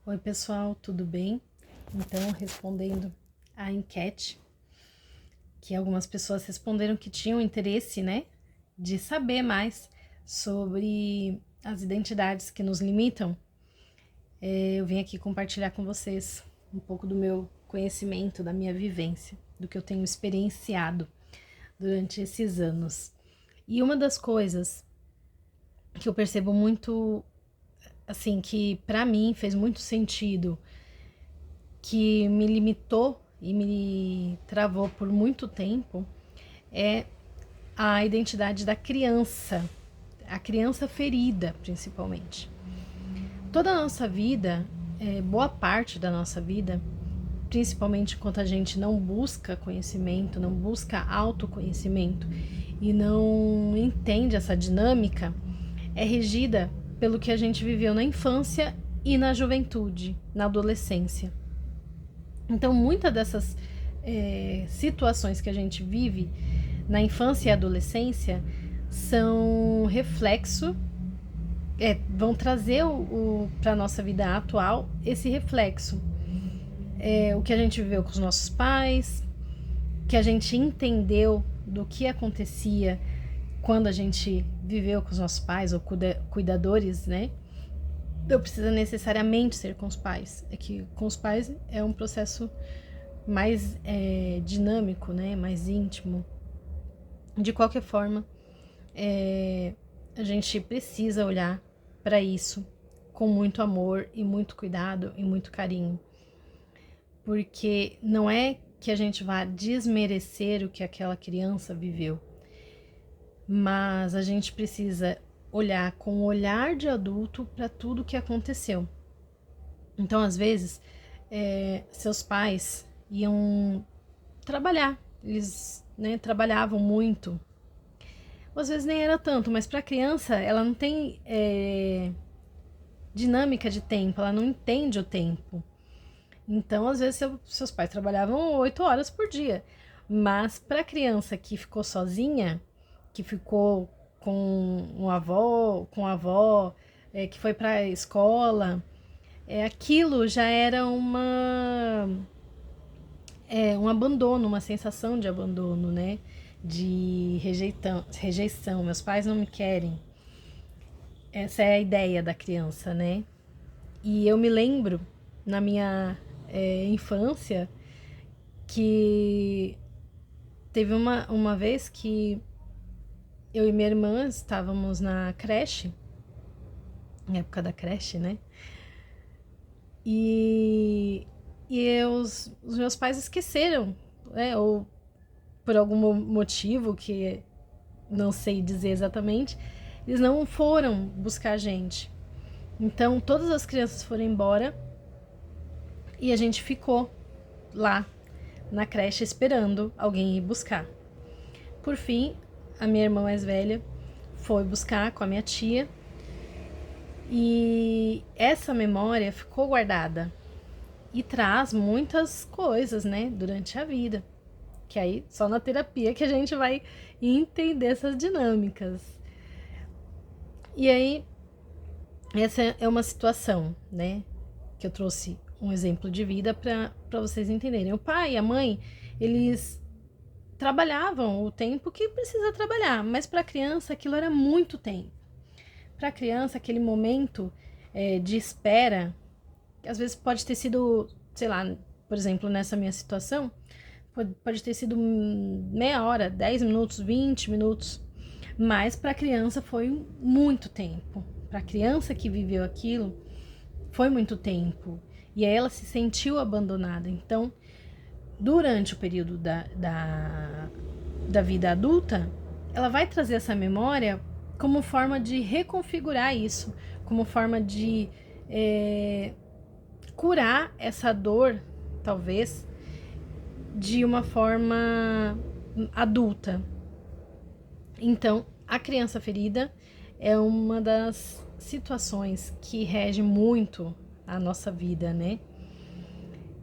Oi, pessoal, tudo bem? Então, respondendo à enquete, que algumas pessoas responderam que tinham interesse, né, de saber mais sobre as identidades que nos limitam, eu vim aqui compartilhar com vocês um pouco do meu conhecimento, da minha vivência, do que eu tenho experienciado durante esses anos. E uma das coisas que eu percebo muito, assim, que pra mim fez muito sentido, que me limitou e me travou por muito tempo, é a identidade da criança, a criança ferida, principalmente. Toda a nossa vida, boa parte da nossa vida, principalmente enquanto a gente não busca conhecimento, não busca autoconhecimento e não entende essa dinâmica, é regida pelo que a gente viveu na infância e na juventude, na adolescência. Então, muitas dessas situações que a gente vive na infância e adolescência são reflexo, vão trazer para a nossa vida atual esse reflexo. O que a gente viveu com os nossos pais, que a gente entendeu do que acontecia quando a gente viveu com os nossos pais ou cuidadores, né? Não precisa necessariamente ser com os pais. É que com os pais é um processo mais dinâmico, né? Mais íntimo. De qualquer forma, a gente precisa olhar para isso com muito amor e muito cuidado e muito carinho. Porque não é que a gente vá desmerecer o que aquela criança viveu, mas a gente precisa olhar com o olhar de adulto para tudo que aconteceu. Então, às vezes, seus pais iam trabalhar, eles, né, trabalhavam muito. Às vezes nem era tanto, mas para a criança ela não tem dinâmica de tempo, ela não entende o tempo. Então, às vezes, seus pais trabalhavam 8 horas por dia, mas para a criança que ficou sozinha, que ficou com a avó, que foi para a escola, aquilo já era um abandono, uma sensação de abandono, né? De rejeição. Meus pais não me querem. Essa é a ideia da criança, né? E eu me lembro, na minha infância, que teve uma vez que eu e minha irmã estávamos na creche, na época da creche, né? Os meus pais esqueceram, né? Ou por algum motivo que não sei dizer exatamente, eles não foram buscar a gente. Então todas as crianças foram embora e a gente ficou lá na creche esperando alguém ir buscar. Por fim, a minha irmã mais velha foi buscar com a minha tia e essa memória ficou guardada e traz muitas coisas, né, durante a vida. Que aí só na terapia que a gente vai entender essas dinâmicas. E aí, essa é uma situação, né, que eu trouxe um exemplo de vida para vocês entenderem. O pai e a mãe, eles trabalhavam o tempo que precisa trabalhar, mas para a criança aquilo era muito tempo. Para a criança, aquele momento de espera, que às vezes pode ter sido, sei lá, por exemplo, nessa minha situação, pode ter sido meia hora, 10 minutos, 20 minutos, mas para a criança foi muito tempo. Para a criança que viveu aquilo, foi muito tempo. E aí ela se sentiu abandonada. Então, durante o período da vida adulta, ela vai trazer essa memória como forma de reconfigurar isso, como forma de curar essa dor, talvez, de uma forma adulta. Então, a criança ferida é uma das situações que rege muito a nossa vida, né?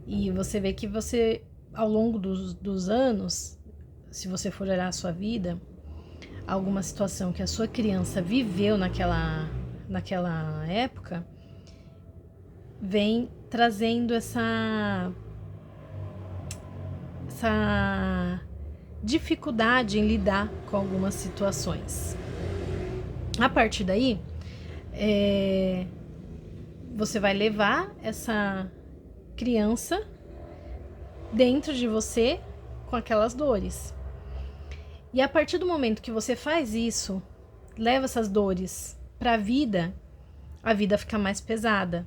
E você vê que você, ao longo dos anos, se você for olhar a sua vida, alguma situação que a sua criança viveu naquela época, vem trazendo essa dificuldade em lidar com algumas situações. A partir daí, você vai levar essa criança dentro de você com aquelas dores. E a partir do momento que você faz isso, leva essas dores para a vida fica mais pesada.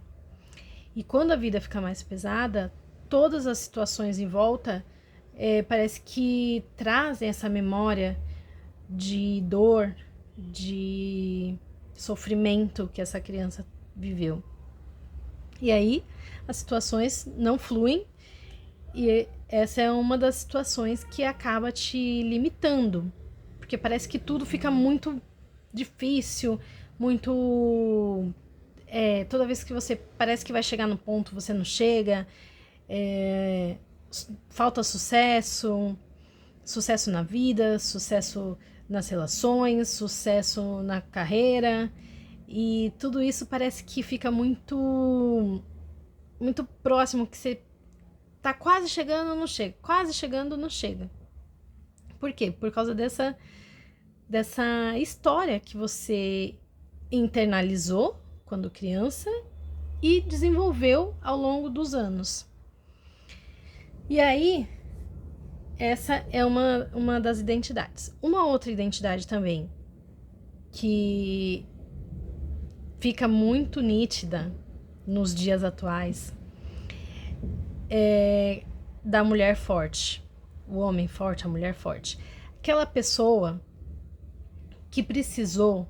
E quando a vida fica mais pesada, todas as situações em volta parece que trazem essa memória de dor, de sofrimento que essa criança viveu. E aí as situações não fluem, e essa é uma das situações que acaba te limitando, porque parece que tudo fica muito difícil, muito... toda vez que você parece que vai chegar no ponto, você não chega, falta sucesso na vida, sucesso nas relações, sucesso na carreira, e tudo isso parece que fica muito próximo, que você tá quase chegando, não chega, quase chegando, não chega. Por quê? Por causa dessa história que você internalizou quando criança e desenvolveu ao longo dos anos. E aí, essa é uma das identidades. Uma outra identidade também que fica muito nítida nos dias atuais é da mulher forte. O homem forte, a mulher forte. Aquela pessoa que precisou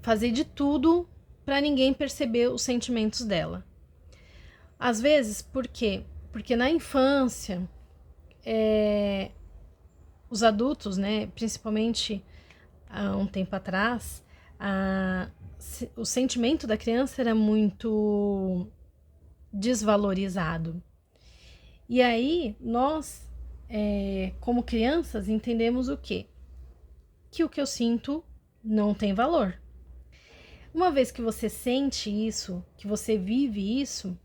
fazer de tudo para ninguém perceber os sentimentos dela. Às vezes, por quê? Porque na infância, os adultos, né, principalmente há um tempo atrás, o sentimento da criança era muito desvalorizado. E aí, nós, como crianças, entendemos o quê? Que o que eu sinto não tem valor. Uma vez que você sente isso, que você vive isso,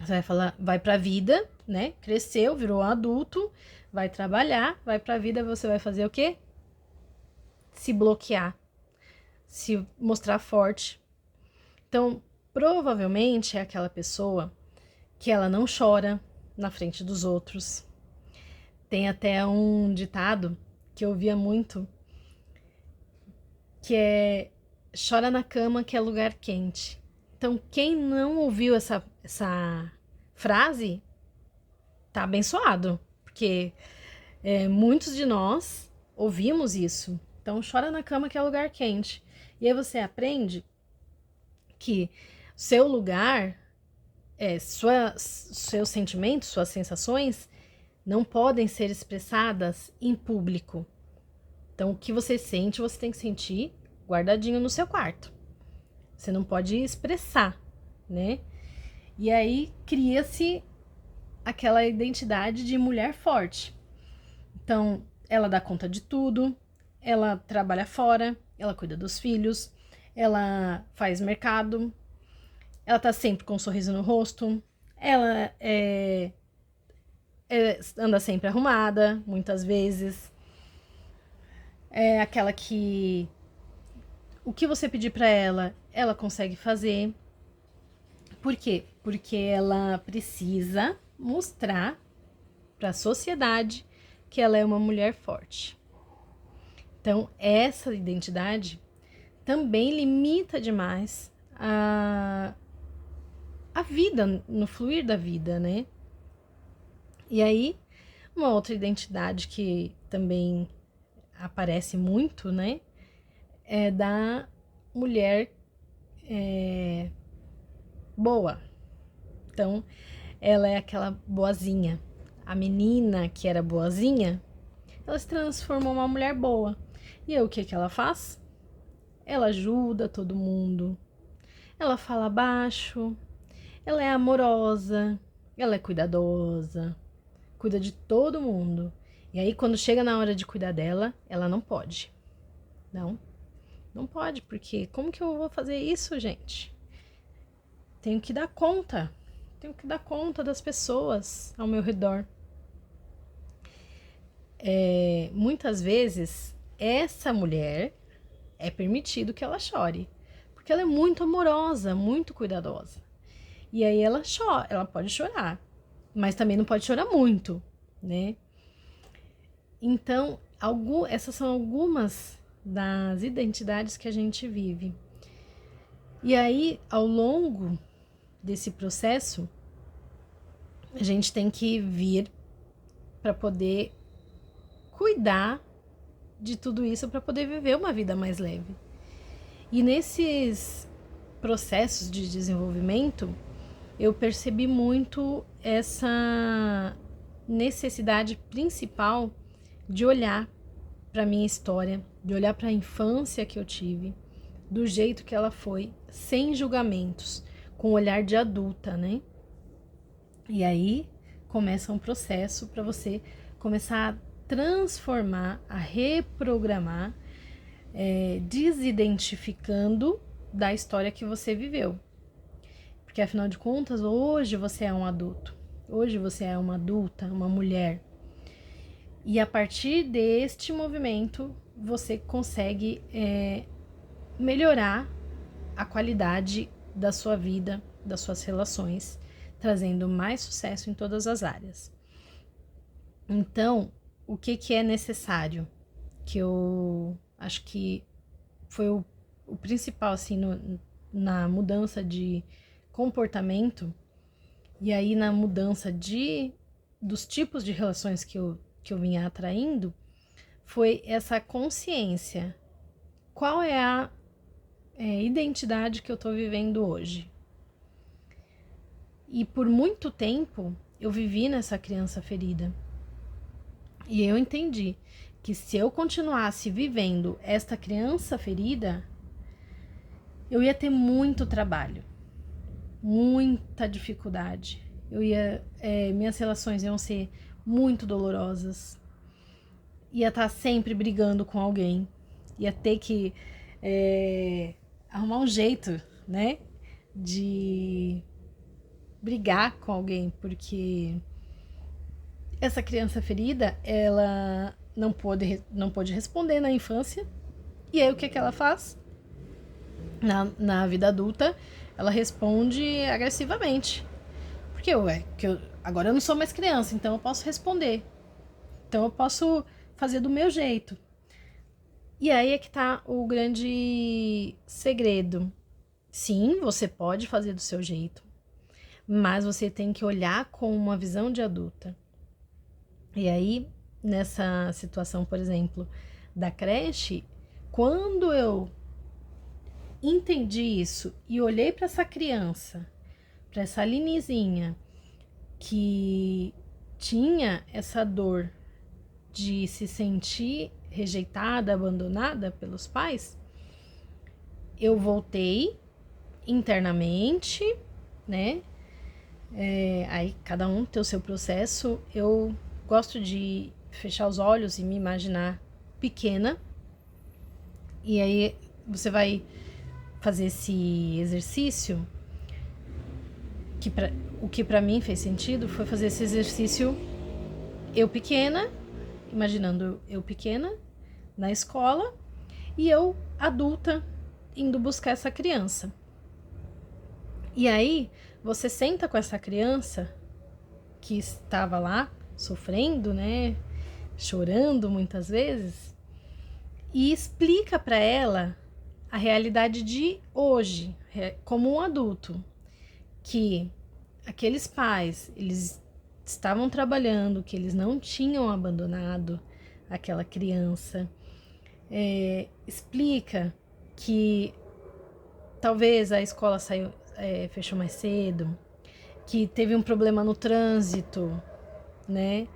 você vai falar, vai pra vida, né? Cresceu, virou adulto, vai trabalhar, vai pra vida, você vai fazer o quê? Se bloquear, se mostrar forte. Então, provavelmente é aquela pessoa que ela não chora na frente dos outros. Tem até um ditado que eu ouvia muito, que é: chora na cama que é lugar quente. Então, quem não ouviu essa frase, tá abençoado, porque muitos de nós ouvimos isso. Então, chora na cama que é lugar quente. E aí você aprende que seu lugar, seus sentimentos, suas sensações não podem ser expressadas em público. Então, o que você sente, você tem que sentir guardadinho no seu quarto. Você não pode expressar, né? E aí cria-se aquela identidade de mulher forte. Então, ela dá conta de tudo, ela trabalha fora, ela cuida dos filhos, ela faz mercado, ela tá sempre com um sorriso no rosto, ela anda sempre arrumada, muitas vezes. É aquela que o que você pedir para ela, ela consegue fazer. Por quê? Porque ela precisa mostrar para a sociedade que ela é uma mulher forte. Então, essa identidade também limita demais a vida, no fluir da vida, né? E aí, uma outra identidade que também aparece muito, né? É da mulher boa. Então, ela é aquela boazinha. A menina que era boazinha, ela se transformou numa mulher boa. E aí, o que ela faz? Ela ajuda todo mundo. Ela fala baixo. Ela é amorosa. Ela é cuidadosa. Cuida de todo mundo. E aí, quando chega na hora de cuidar dela, ela não pode. Não pode, porque como que eu vou fazer isso, gente? tenho que dar conta das pessoas ao meu redor. Muitas vezes, essa mulher é permitido que ela chore, porque ela é muito amorosa, muito cuidadosa. E aí ela chora, ela pode chorar, mas também não pode chorar muito, né? Então, essas são algumas das identidades que a gente vive. E aí, ao longo desse processo, a gente tem que vir para poder cuidar de tudo isso, para poder viver uma vida mais leve. E nesses processos de desenvolvimento, eu percebi muito essa necessidade principal de olhar para a minha história, de olhar para a infância que eu tive, do jeito que ela foi, sem julgamentos, com o olhar de adulta, né? E aí começa um processo para você começar a transformar, a reprogramar, desidentificando da história que você viveu. Porque afinal de contas, hoje você é um adulto, hoje você é uma adulta, uma mulher. E a partir deste movimento, você consegue melhorar a qualidade da sua vida, das suas relações, trazendo mais sucesso em todas as áreas. Então, o que é necessário? Que eu acho que foi o principal, assim, na mudança de comportamento, e aí na mudança dos tipos de relações que eu vinha atraindo, foi essa consciência. Qual é a identidade que eu estou vivendo hoje? E por muito tempo eu vivi nessa criança ferida. E eu entendi que se eu continuasse vivendo esta criança ferida, eu ia ter muito trabalho, muita dificuldade. Minhas relações iam ser muito dolorosas. Ia estar sempre brigando com alguém. Ia ter que arrumar um jeito, né, de brigar com alguém, porque essa criança ferida, ela não pôde responder na infância. E aí o que ela faz? Na vida adulta, ela responde agressivamente. Porque agora eu não sou mais criança, então eu posso responder. Então eu posso fazer do meu jeito. E aí é que tá o grande segredo. Sim, você pode fazer do seu jeito, mas você tem que olhar com uma visão de adulta. E aí, nessa situação, por exemplo, da creche, quando eu entendi isso e olhei para essa criança, para essa Alinezinha, que tinha essa dor de se sentir rejeitada, abandonada pelos pais, eu voltei internamente, né? Aí cada um tem o seu processo. Eu gosto de fechar os olhos e me imaginar pequena. E aí você vai fazer esse exercício, o que pra mim fez sentido foi fazer esse exercício eu pequena, imaginando eu pequena na escola e eu adulta indo buscar essa criança. E aí você senta com essa criança que estava lá sofrendo, né, chorando muitas vezes, e explica para ela a realidade de hoje, como um adulto, que aqueles pais, eles estavam trabalhando, que eles não tinham abandonado aquela criança. Explica que talvez a escola fechou mais cedo, que teve um problema no trânsito, né?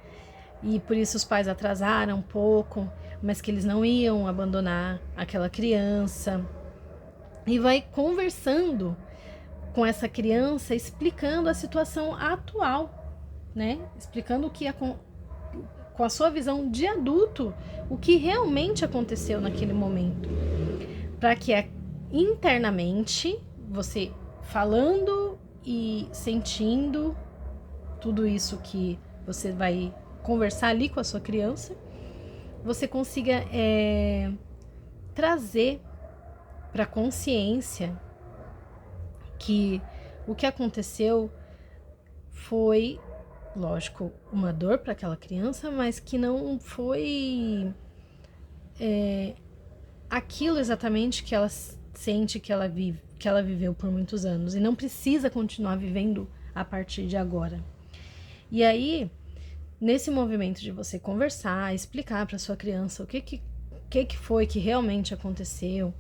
E por isso os pais atrasaram um pouco, mas que eles não iam abandonar aquela criança. E vai conversando com essa criança, explicando a situação atual, né? Explicando o que com a sua visão de adulto, o que realmente aconteceu naquele momento. Para que internamente, você falando sentindo tudo isso que você vai conversar ali com a sua criança, você consiga trazer para a consciência que o que aconteceu foi, lógico, uma dor para aquela criança, mas que não foi aquilo exatamente que ela sente que ela vive, que ela viveu por muitos anos, e não precisa continuar vivendo a partir de agora. E aí, nesse movimento de você conversar, explicar para sua criança o que foi que realmente aconteceu,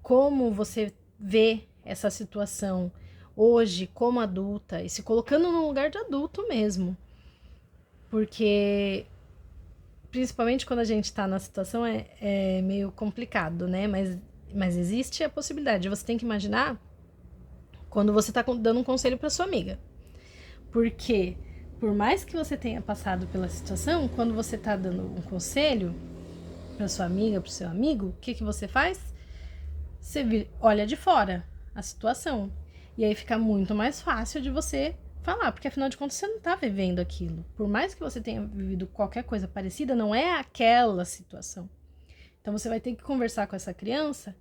como você vê essa situação hoje como adulta, e se colocando no lugar de adulto mesmo, porque principalmente quando a gente tá na situação é meio complicado, né? Mas existe a possibilidade. Você tem que imaginar quando você tá dando um conselho para sua amiga. Porque, por mais que você tenha passado pela situação, quando você tá dando um conselho para sua amiga, para o seu amigo, o que você faz? Você olha de fora a situação. E aí fica muito mais fácil de você falar, porque afinal de contas você não tá vivendo aquilo. Por mais que você tenha vivido qualquer coisa parecida, não é aquela situação. Então você vai ter que conversar com essa criança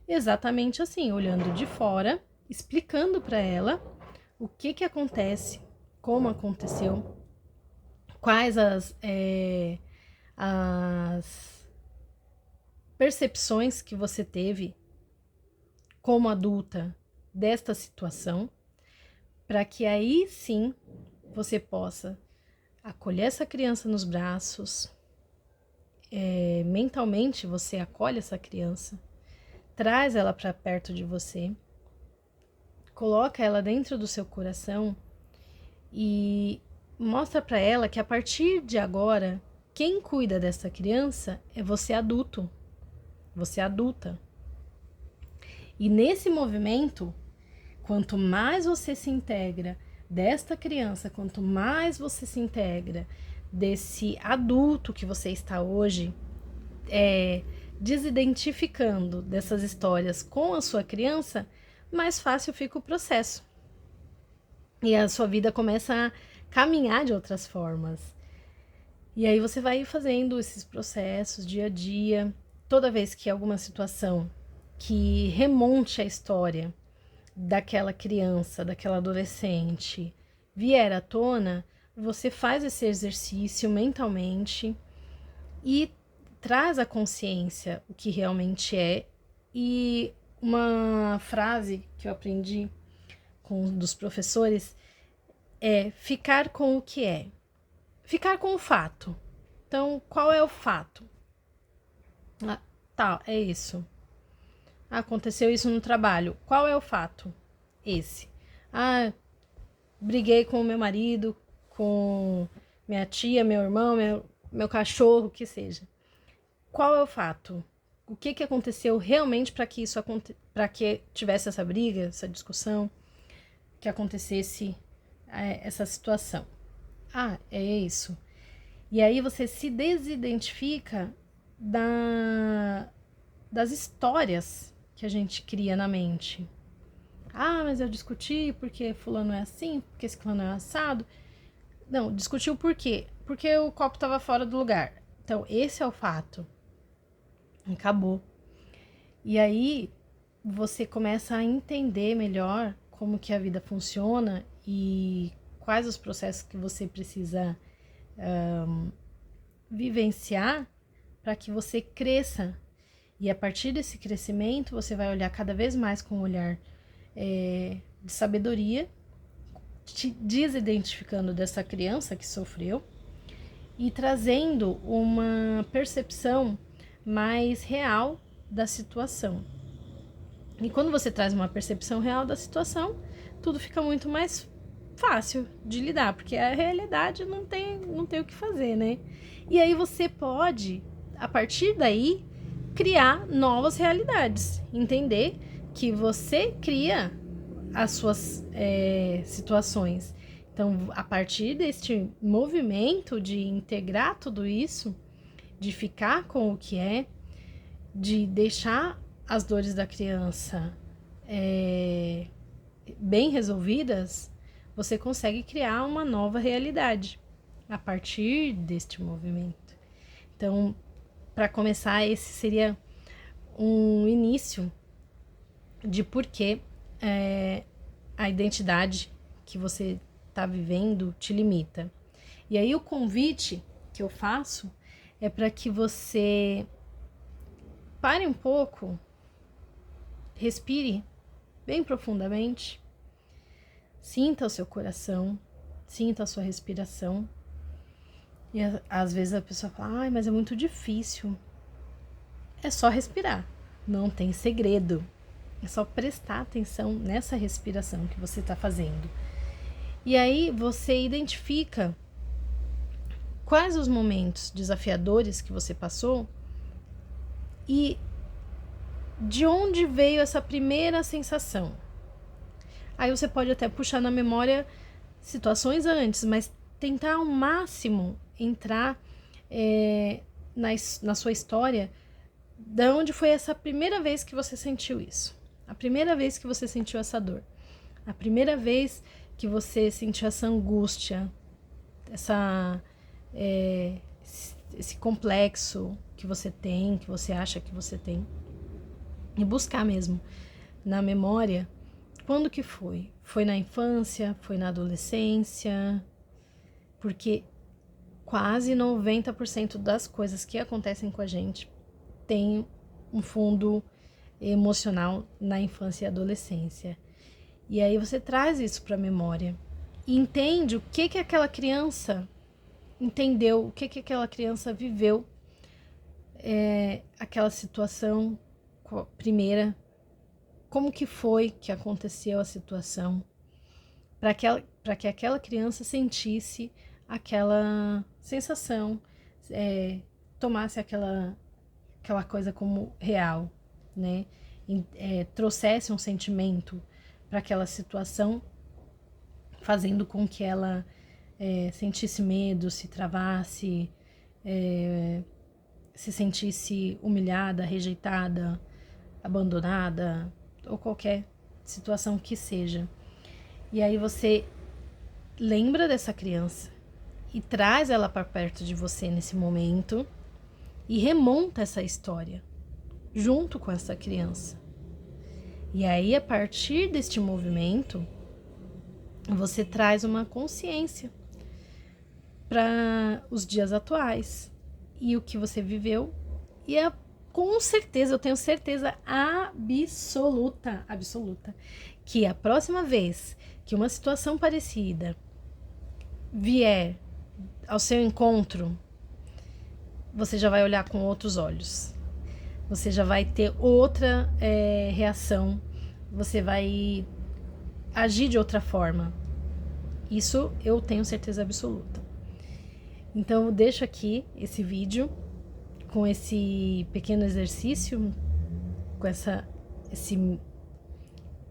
exatamente assim, olhando de fora, explicando para ela o que acontece, como aconteceu, quais as percepções que você teve como adulta desta situação, para que aí sim você possa acolher essa criança nos braços, mentalmente você acolhe essa criança, traz ela para perto de você, coloca ela dentro do seu coração e mostra para ela que a partir de agora, quem cuida dessa criança é você adulto, você adulta. E nesse movimento, quanto mais você se integra desta criança, quanto mais você se integra desse adulto que você está hoje, desidentificando dessas histórias com a sua criança, mais fácil fica o processo. E a sua vida começa a caminhar de outras formas. E aí você vai fazendo esses processos dia a dia. Toda vez que alguma situação que remonte a história daquela criança, daquela adolescente vier à tona, você faz esse exercício mentalmente e traz à consciência o que realmente é. E uma frase que eu aprendi com um dos professores é ficar com o que é. Ficar com o fato. Então, qual é o fato? Tá, é isso. Aconteceu isso no trabalho. Qual é o fato? Esse. Briguei com o meu marido, com minha tia, meu irmão, meu cachorro, o que seja. Qual é o fato? O que aconteceu realmente para que isso para que tivesse essa briga, essa discussão, que acontecesse essa situação? É isso. E aí você se desidentifica das histórias que a gente cria na mente. Mas eu discuti porque fulano é assim, porque esse fulano é assado. Não, discutiu por quê? Porque o copo estava fora do lugar. Então, esse é o fato. Acabou. E aí, você começa a entender melhor como que a vida funciona e quais os processos que você precisa vivenciar para que você cresça. E a partir desse crescimento, você vai olhar cada vez mais com um olhar de sabedoria, te desidentificando dessa criança que sofreu e trazendo uma percepção mais real da situação. E quando você traz uma percepção real da situação, tudo fica muito mais fácil de lidar, porque a realidade não tem o que fazer, né? E aí você pode, a partir daí, criar novas realidades, entender que você cria as suas situações. Então, a partir deste movimento de integrar tudo isso, de ficar com o que é, de deixar as dores da criança bem resolvidas, você consegue criar uma nova realidade a partir deste movimento. Então, para começar, esse seria um início de por que a identidade que você está vivendo te limita. E aí o convite que eu faço é para que você pare um pouco, respire bem profundamente, sinta o seu coração, sinta a sua respiração. E às vezes a pessoa fala, ai, mas é muito difícil. É só respirar, não tem segredo. É só prestar atenção nessa respiração que você está fazendo. E aí você identifica quais os momentos desafiadores que você passou e de onde veio essa primeira sensação. Aí você pode até puxar na memória situações antes, mas tentar ao máximo entrar na sua história de onde foi essa primeira vez que você sentiu isso. A primeira vez que você sentiu essa dor. A primeira vez que você sentiu essa angústia, esse complexo que você tem, que você acha que você tem. E buscar mesmo na memória quando que foi. Foi na infância, foi na adolescência, porque quase 90% das coisas que acontecem com a gente tem um fundo emocional na infância e adolescência. E aí você traz isso para a memória e entende o que aquela criança entendeu, o que aquela criança viveu, aquela situação primeira, como que foi que aconteceu a situação, para que aquela criança sentisse aquela sensação, tomasse aquela coisa como real, né? Trouxesse um sentimento para aquela situação, fazendo com que ela sentisse medo, se travasse, se sentisse humilhada, rejeitada, abandonada, ou qualquer situação que seja. E aí você lembra dessa criança e traz ela para perto de você nesse momento e remonta essa história junto com essa criança. E aí, a partir deste movimento, você traz uma consciência para os dias atuais e o que você viveu. E com certeza, eu tenho certeza absoluta, que a próxima vez que uma situação parecida vier ao seu encontro, você já vai olhar com outros olhos. Você já vai ter outra reação. Você vai agir de outra forma. Isso eu tenho certeza absoluta. Então eu deixo aqui esse vídeo com esse pequeno exercício, com esse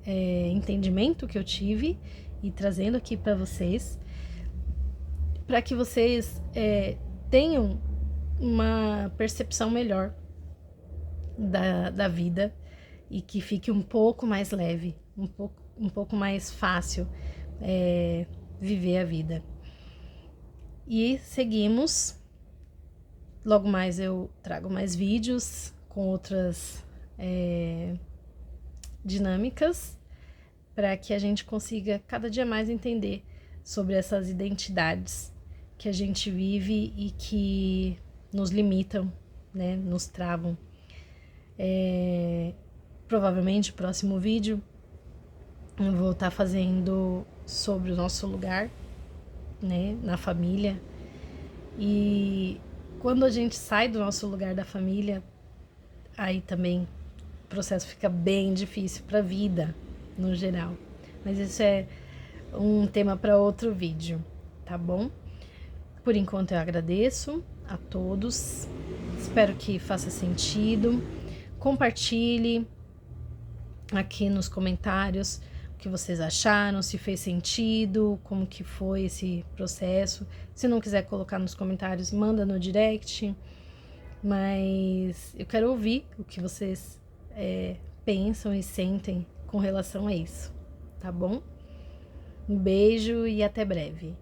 entendimento que eu tive e trazendo aqui para vocês, para que vocês tenham uma percepção melhor da vida e que fique um pouco mais leve, um pouco mais fácil viver a vida. E seguimos. Logo mais eu trago mais vídeos com outras dinâmicas para que a gente consiga cada dia mais entender sobre essas identidades que a gente vive e que nos limitam, né, nos travam. Provavelmente o próximo vídeo eu vou estar fazendo sobre o nosso lugar, né, na família. E quando a gente sai do nosso lugar da família, aí também o processo fica bem difícil para a vida no geral. Mas isso é um tema para outro vídeo, tá bom? Por enquanto eu agradeço a todos, espero que faça sentido. Compartilhe aqui nos comentários o que vocês acharam, se fez sentido, como que foi esse processo. Se não quiser colocar nos comentários, manda no direct. Mas eu quero ouvir o que vocês pensam e sentem com relação a isso, tá bom? Um beijo e até breve.